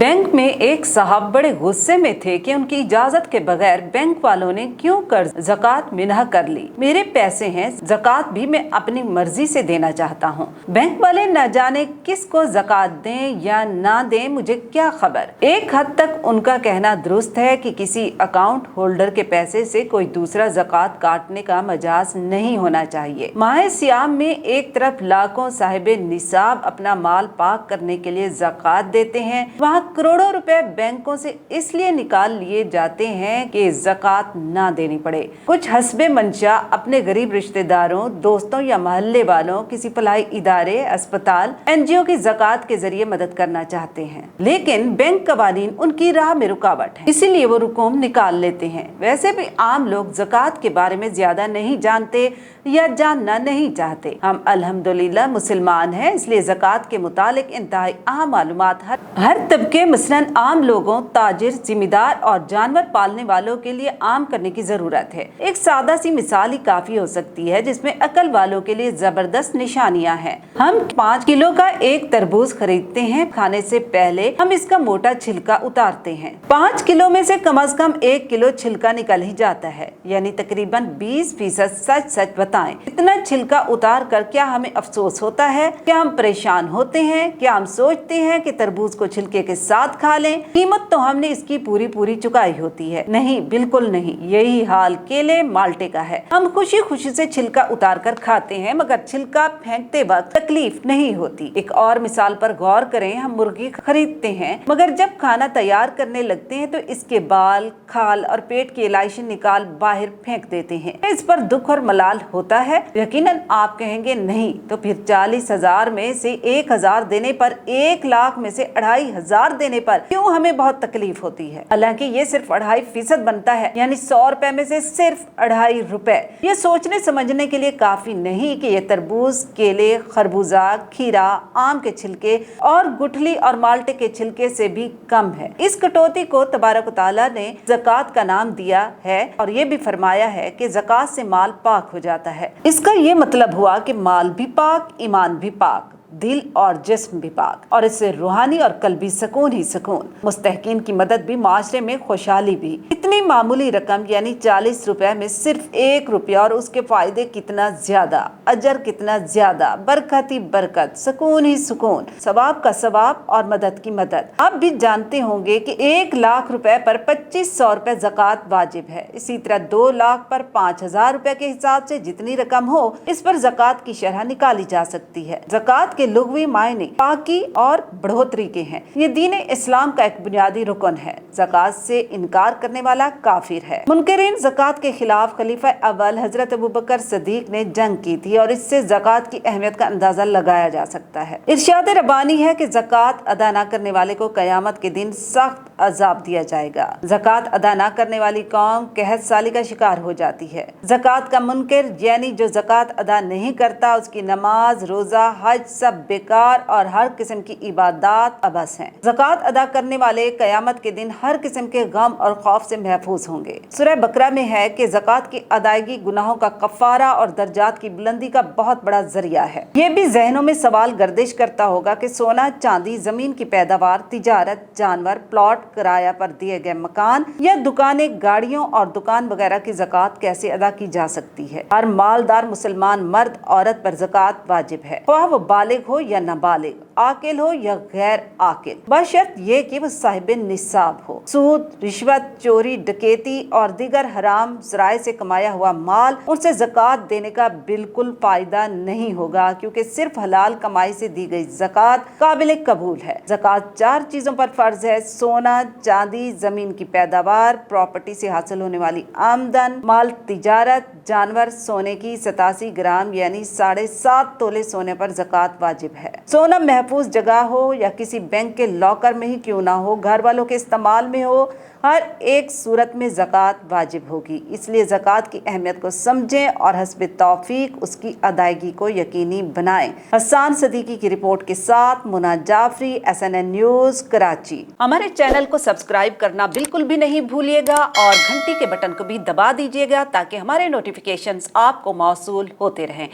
Bank में एक साहब बड़े गुस्से में थे कि उनकी इजाजत के बगैर बैंक वालों ने क्यों कर्ज ज़कात मिन्हा कर ली। मेरे पैसे हैं, ज़कात भी मैं अपनी मर्जी से देना चाहता हूँ। बैंक वाले न जाने किसको ज़कात दें या ना दें, मुझे क्या खबर। एक हद तक उनका कहना दुरुस्त है कि किसी अकाउंट होल्डर के पैसे से कोई दूसरा ज़कात काटने का मजाज नहीं होना चाहिए। माह सियाम में एक तरफ लाखों साहिबे निसाब अपना माल पाक करने के लिए ज़कात देते हैं, वहाँ करोड़ों रुपए बैंकों से इसलिए निकाल लिए जाते हैं कि ज़कात ना देनी पड़े। कुछ हस्बे मंशा अपने गरीब रिश्तेदारों, दोस्तों या मोहल्ले वालों, किसी फलाही इदारे, अस्पताल, NGO की ज़कात के जरिए मदद करना चाहते हैं, लेकिन बैंक कवानीन उनकी राह में रुकावट है, इसीलिए वो रकूम निकाल लेते हैं। वैसे भी आम लोग ज़कात के बारे में ज्यादा नहीं जानते या जानना नहीं चाहते। हम अल्हम्दुलिल्लाह मुसलमान हैं, इसलिए ज़कात के मुतालिक इंतहाई अहम मालूमात हर तबके मसलन आम लोगों, ताजिर, जिम्मेदार और जानवर पालने वालों के लिए आम करने की जरूरत है। एक सादा सी मिसाल ही काफी हो सकती है, जिसमें अकल वालों के लिए जबरदस्त निशानियां हैं। हम 5 किलो का एक तरबूज खरीदते हैं। खाने से पहले हम इसका मोटा छिलका उतारते हैं। 5 किलो में से कम 1 किलो छिलका निकल ही जाता है, यानी तकरीबन 20% सच बताएं। इतना छिलका उतार कर क्या हमें अफसोस होता है? क्या हम परेशान होते हैं? क्या हम सोचते हैं कि तरबूज को छिलके के साथ खा लें? कीमत तो हमने इसकी पूरी चुकाई होती है। नहीं, बिल्कुल नहीं। यही हाल केले, माल्टे का है। हम खुशी खुशी से छिलका उतार कर खाते हैं, मगर छिलका फेंकते वक्त तकलीफ नहीं होती। एक और मिसाल पर गौर करें। हम मुर्गी खरीदते हैं, मगर जब खाना तैयार करने लगते हैं तो इसके बाल, खाल और पेट की इलाइशी निकाल बाहर फेंक देते हैं। इस पर दुख और मलाल होता है? यकीनन आप कहेंगे नहीं। तो फिर 40,000 में से 1,000 देने पर, 1 लाख में से 2,500 देने पर क्यों हमें बहुत तकलीफ होती है? हालांकि ये सिर्फ 2.5% बनता है, यानी 100 रुपए में से सिर्फ 2.5 रुपए। ये सोचने समझने के लिए काफी नहीं कि ये तरबूज, केले, खरबूजा, खीरा, आम के छिलके और गुठली और माल्टे के छिलके से भी कम है। इस कटौती को तबारक तआला ने ज़कात का नाम दिया है और ये भी फरमाया है कि ज़कात से माल पाक हो जाता है। इसका ये मतलब हुआ कि माल भी पाक, ईमान भी पाक, दिल और जिस्म भी पाक, और इससे रूहानी और कल्बी सुकून ही सुकून। मुस्तहकीन की मदद भी, माशरे में खुशहाली भी। इतनी मामूली रकम यानी 40 रुपए में सिर्फ 1 रुपया, और उसके फायदे कितना ज्यादा, अजर कितना ज्यादा, बरकत ही बरकत, सुकून ही सुकून, सवाब का सवाब और मदद की मदद। आप भी जानते होंगे कि 1 लाख रुपए पर 2500 रुपए ज़कात वाजिब है। इसी तरह 2 लाख पर 5,000 रुपए के हिसाब से जितनी रकम हो, इस पर ज़कात की शरह निकाली जा सकती है। ज़कात के लुग़वी मायने पाकी और बढ़ोतरी के हैं। ये दीन इस्लाम का एक बुनियादी रुकन है। ज़कात से इनकार करने वाला काफिर है। मुनकरीन ज़कात के खिलाफ खलीफा अव्वल हजरत अबू बकर सिद्दीक ने जंग की थी, और इससे ज़कात की अहमियत का अंदाजा लगाया जा सकता है। इरशाद रब्बानी है कि ज़कात अदा न करने वाले को क़यामत के दिन सख्त अजाब दिया जाएगा। ज़कात अदा न करने वाली कौम कहत साली का शिकार हो जाती है। ज़कात का मुनकर यानी जो ज़कात अदा नहीं करता, उसकी नमाज, रोजा, हज सब बेकार और हर किस्म की इबादत अबस हैं। ज़कात अदा करने वाले क़यामत के दिन हर किस्म के गम और खौफ से महफूज होंगे। सूरह बकरा में है कि ज़कात की अदायगी गुनाहों का कफ़ारा और दर्जात की बुलंदी का बहुत बड़ा जरिया है। ये भी जहनों में सवाल गर्दिश करता होगा कि सोना, चांदी, जमीन की पैदावार, तिजारत, जानवर, प्लॉट, किराया पर दिए गए मकान या दुकानें, गाड़ियों और दुकान वगैरह की ज़कात कैसे अदा की जा सकती है? हर मालदार मुसलमान मर्द औरत पर ज़कात वाजिब है, ख्वाह वो बालिग हो या नाबालिग, आकिल हो या गैर आकिल, बशर्त ये कि वो साहिबे निसाब हो। सूद, रिश्वत, चोरी, डकैती और दीगर हराम ज़राए से कमाया हुआ माल, उनसे ज़कात देने का बिल्कुल फायदा नहीं होगा, क्योंकि सिर्फ हलाल कमाई से दी गई ज़कात काबिल कबूल है। ज़कात 4 चीजों पर फर्ज है: सोना, चांदी, जमीन की पैदावार, प्रॉपर्टी से हासिल होने वाली आमदन, माल, तिजारत, जानवर। सोने की 87 ग्राम यानी 7.5 तोले सोने पर ज़कात वाजिब है। सोना महफूज जगह हो या किसी बैंक के लॉकर में ही क्यों ना हो, घर वालों के इस्तेमाल में हो, हर एक सूरत में ज़कात वाजिब होगी। इसलिए ज़कात की अहमियत को समझें और हस्ब तौफीक उसकी अदायगी को यकीनी बनाएं। हसन सदीकी की रिपोर्ट के साथ मुना जाफरी, SNN न्यूज़, कराची। हमारे चैनल को सब्सक्राइब करना बिल्कुल भी नहीं भूलिएगा और घंटी के बटन को भी दबा दीजिएगा ताकि हमारे नोटिफिकेशंस आपको मौसूल होते रहें।